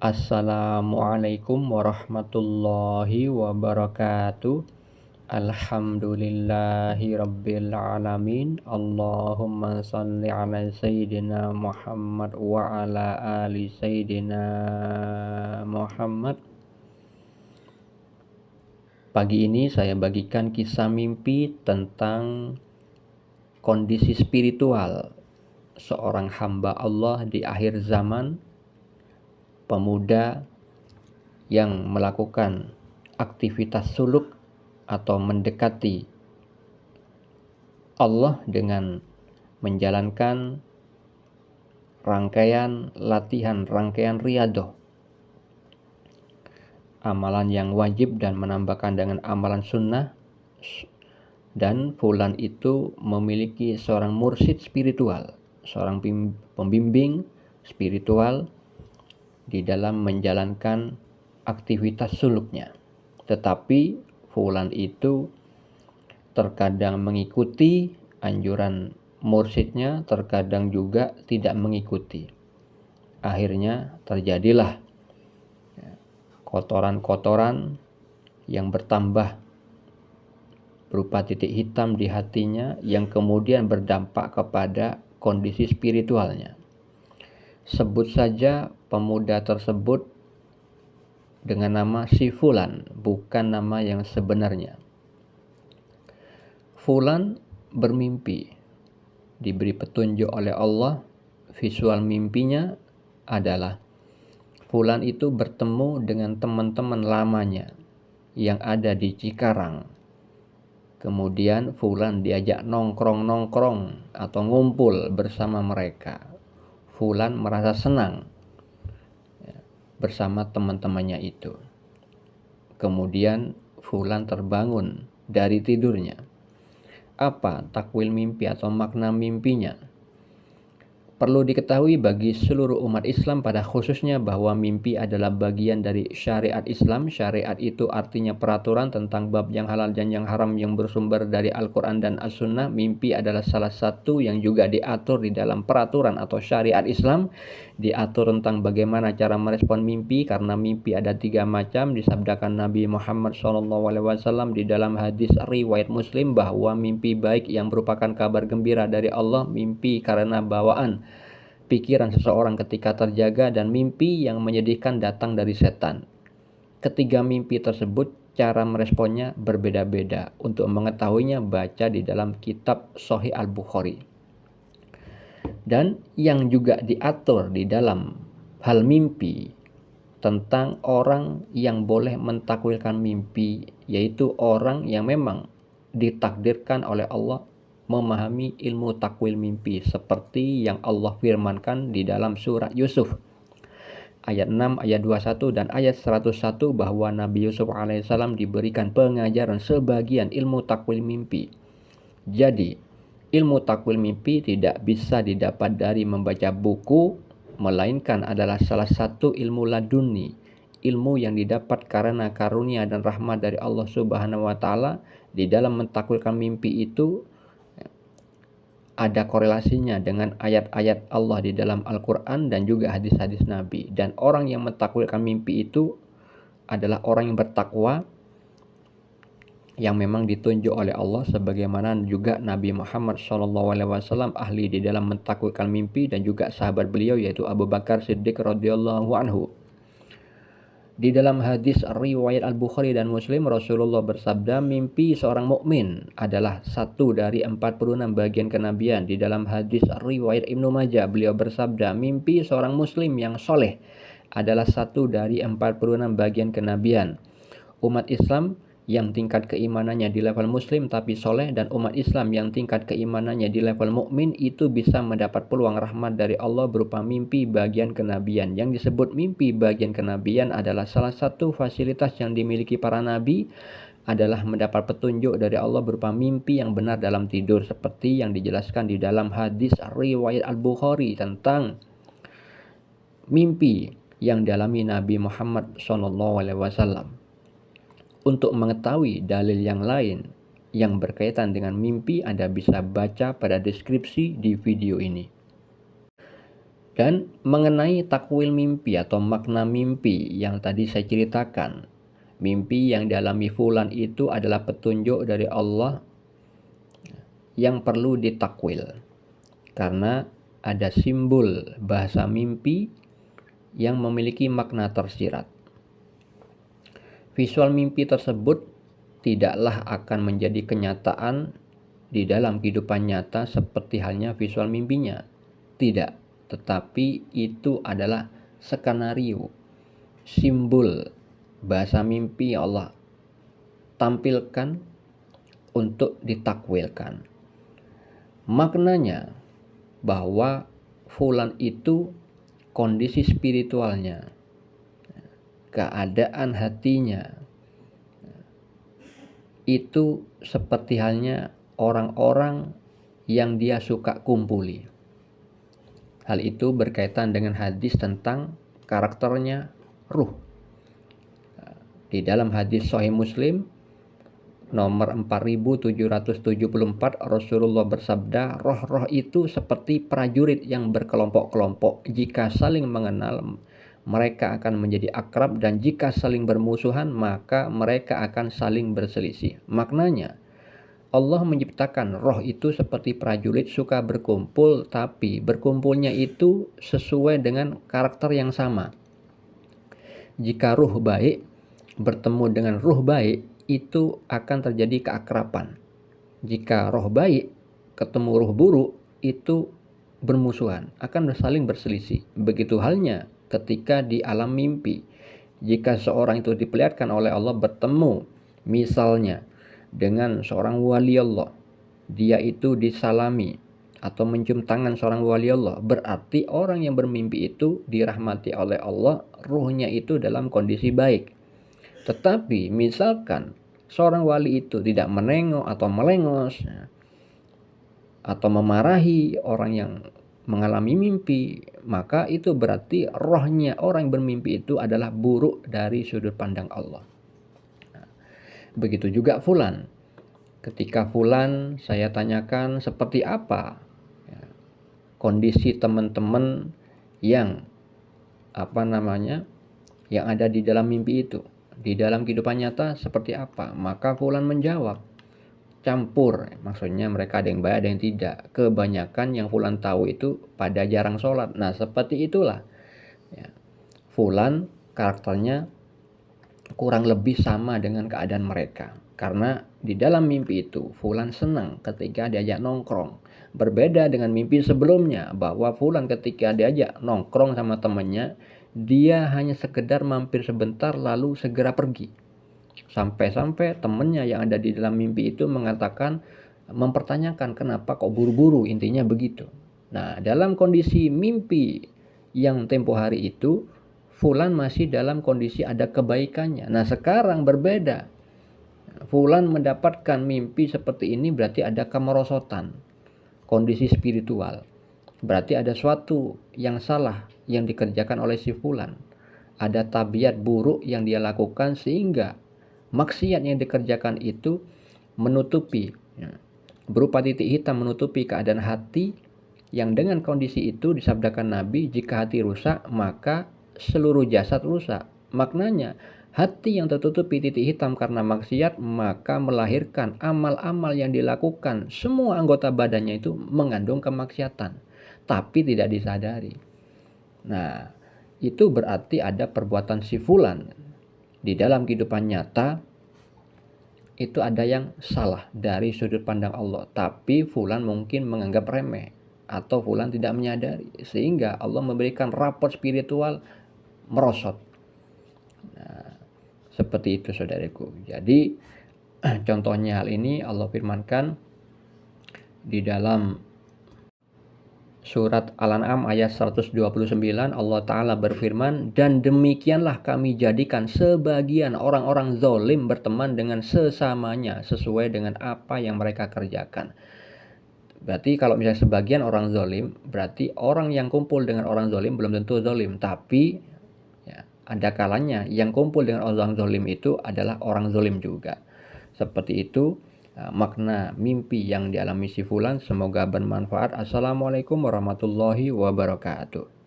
Assalamualaikum warahmatullahi wabarakatuh. Alhamdulillahi rabbil alamin. Allahumma salli ala sayyidina Muhammad wa ala ali sayyidina Muhammad. Pagi ini saya bagikan kisah mimpi tentang kondisi spiritual seorang hamba Allah di akhir zaman, pemuda yang melakukan aktivitas suluk atau mendekati Allah dengan menjalankan rangkaian riyadhah, amalan yang wajib dan menambahkan dengan amalan sunnah. Dan fulan itu memiliki seorang mursyid spiritual, seorang pembimbing spiritual di dalam menjalankan aktivitas suluknya. Tetapi fulan itu terkadang mengikuti anjuran mursyidnya, terkadang juga tidak mengikuti. Akhirnya terjadilah kotoran-kotoran yang bertambah berupa titik hitam di hatinya yang kemudian berdampak kepada kondisi spiritualnya. Sebut saja pemuda tersebut dengan nama si Fulan, bukan nama yang sebenarnya. Fulan bermimpi, diberi petunjuk oleh Allah. Visual mimpinya adalah Fulan itu bertemu dengan teman-teman lamanya yang ada di Cikarang. Kemudian Fulan diajak nongkrong atau ngumpul bersama mereka. Fulan merasa senang bersama teman-temannya itu. Kemudian Fulan terbangun dari tidurnya. Apa takwil mimpi atau makna mimpinya? Perlu diketahui bagi seluruh umat Islam pada khususnya bahwa mimpi adalah bagian dari syariat Islam. Syariat itu artinya peraturan tentang bab yang halal dan yang haram yang bersumber dari Al-Quran dan As-Sunnah. Mimpi adalah salah satu yang juga diatur di dalam peraturan atau syariat Islam. Diatur tentang bagaimana cara merespon mimpi, karena mimpi ada 3 macam. Disabdakan Nabi Muhammad SAW di dalam hadis riwayat Muslim bahwa mimpi baik yang merupakan kabar gembira dari Allah, mimpi karena bawaan pikiran seseorang ketika terjaga, dan mimpi yang menyedihkan datang dari setan. Ketiga mimpi tersebut cara meresponnya berbeda-beda. Untuk mengetahuinya baca di dalam kitab Sahih Al-Bukhari. Dan yang juga diatur di dalam hal mimpi tentang orang yang boleh mentakwilkan mimpi, yaitu orang yang memang ditakdirkan oleh Allah memahami ilmu takwil mimpi, seperti yang Allah firmankan di dalam surat Yusuf ayat 6, ayat 21 dan ayat 101 bahwa Nabi Yusuf alaihissalam diberikan pengajaran sebagian ilmu takwil mimpi. Jadi ilmu takwil mimpi tidak bisa didapat dari membaca buku, melainkan adalah salah satu ilmu laduni, ilmu yang didapat karena karunia dan rahmat dari Allah Subhanahu wa taala. Di dalam mentakwilkan mimpi itu ada korelasinya dengan ayat-ayat Allah di dalam Al-Quran dan juga hadis-hadis Nabi. Dan orang yang mentakwilkan mimpi itu adalah orang yang bertakwa, yang memang ditunjuk oleh Allah, sebagaimana juga Nabi Muhammad SAW ahli di dalam mentakwilkan mimpi, dan juga sahabat beliau yaitu Abu Bakar Siddiq radhiyallahu anhu. Di dalam hadis riwayat Al-Bukhari dan Muslim, Rasulullah bersabda, mimpi seorang mukmin adalah satu dari 46 bagian kenabian. Di dalam hadis riwayat Ibnu Majah, beliau bersabda, mimpi seorang muslim yang soleh adalah satu dari 46 bagian kenabian. Umat Islam yang tingkat keimanannya di level muslim tapi soleh, dan umat Islam yang tingkat keimanannya di level mukmin itu bisa mendapat peluang rahmat dari Allah berupa mimpi bagian kenabian. Yang disebut mimpi bagian kenabian adalah salah satu fasilitas yang dimiliki para nabi adalah mendapat petunjuk dari Allah berupa mimpi yang benar dalam tidur, seperti yang dijelaskan di dalam hadis riwayat Al-Bukhari tentang mimpi yang dialami Nabi Muhammad SAW. Untuk mengetahui dalil yang lain yang berkaitan dengan mimpi, Anda bisa baca pada deskripsi di video ini. Dan mengenai takwil mimpi atau makna mimpi yang tadi saya ceritakan, mimpi yang dialami fulan itu adalah petunjuk dari Allah yang perlu ditakwil, karena ada simbol bahasa mimpi yang memiliki makna tersirat. Visual mimpi tersebut tidaklah akan menjadi kenyataan di dalam kehidupan nyata seperti halnya visual mimpinya. Tidak, tetapi itu adalah skenario, simbol bahasa mimpi yang Allah tampilkan untuk ditakwilkan. Maknanya bahwa fulan itu kondisi spiritualnya, keadaan hatinya itu seperti halnya orang-orang yang dia suka kumpuli. Hal itu berkaitan dengan hadis tentang karakternya ruh. Di dalam hadis Sahih Muslim nomor 4774, Rasulullah bersabda, roh-roh itu seperti prajurit yang berkelompok-kelompok. Jika saling mengenal, mereka akan menjadi akrab, dan jika saling bermusuhan, maka mereka akan saling berselisih. Maknanya, Allah menciptakan roh itu seperti prajurit suka berkumpul, tapi berkumpulnya itu sesuai dengan karakter yang sama. Jika ruh baik bertemu dengan ruh baik, itu akan terjadi keakraban. Jika roh baik ketemu roh buruk, itu bermusuhan, akan saling berselisih. Begitu halnya ketika di alam mimpi. Jika seorang itu diperlihatkan oleh Allah bertemu misalnya dengan seorang wali Allah, dia itu disalami atau mencium tangan seorang wali Allah, berarti orang yang bermimpi itu dirahmati oleh Allah, ruhnya itu dalam kondisi baik. Tetapi misalkan seorang wali itu tidak menengok atau melengos atau memarahi orang yang mengalami mimpi, maka itu berarti rohnya orang yang bermimpi itu adalah buruk dari sudut pandang Allah. Begitu juga fulan. Ketika fulan saya tanyakan seperti apa kondisi teman-teman yang yang ada di dalam mimpi itu, di dalam kehidupan nyata seperti apa, maka fulan menjawab campur, maksudnya mereka ada yang baik ada yang tidak. Kebanyakan yang fulan tahu itu pada jarang sholat. Nah seperti itulah fulan karakternya kurang lebih sama dengan keadaan mereka, karena di dalam mimpi itu fulan senang ketika diajak nongkrong. Berbeda dengan mimpi sebelumnya, bahwa fulan ketika diajak nongkrong sama temannya, dia hanya sekedar mampir sebentar lalu segera pergi. Sampai-sampai temannya yang ada di dalam mimpi itu mempertanyakan kenapa kok buru-buru, intinya begitu. Nah dalam kondisi mimpi yang tempo hari itu, fulan masih dalam kondisi ada kebaikannya. Nah sekarang berbeda, fulan mendapatkan mimpi seperti ini, berarti ada kemerosotan, kondisi spiritual. Berarti ada suatu yang salah yang dikerjakan oleh si fulan. Ada tabiat buruk yang dia lakukan sehingga maksiat yang dikerjakan itu menutupi, berupa titik hitam menutupi keadaan hati, yang dengan kondisi itu disabdakan Nabi, jika hati rusak maka seluruh jasad rusak. Maknanya hati yang tertutupi titik hitam karena maksiat, maka melahirkan amal-amal yang dilakukan, semua anggota badannya itu mengandung kemaksiatan, tapi tidak disadari. Nah itu berarti ada perbuatan si fulan di dalam kehidupan nyata itu ada yang salah dari sudut pandang Allah, tapi fulan mungkin menganggap remeh atau fulan tidak menyadari, sehingga Allah memberikan rapot spiritual merosot. Nah, seperti itu saudaraku. Jadi contohnya hal ini Allah firmankan di dalam surat Al-An'am ayat 129, Allah Ta'ala berfirman, dan demikianlah kami jadikan sebagian orang-orang zalim berteman dengan sesamanya sesuai dengan apa yang mereka kerjakan. Berarti kalau misalnya sebagian orang zalim, berarti orang yang kumpul dengan orang zalim belum tentu zalim, tapi ada kalanya yang kumpul dengan orang zalim itu adalah orang zalim juga. Seperti itu makna mimpi yang dialami si fulan. Semoga bermanfaat. Assalamualaikum warahmatullahi wabarakatuh.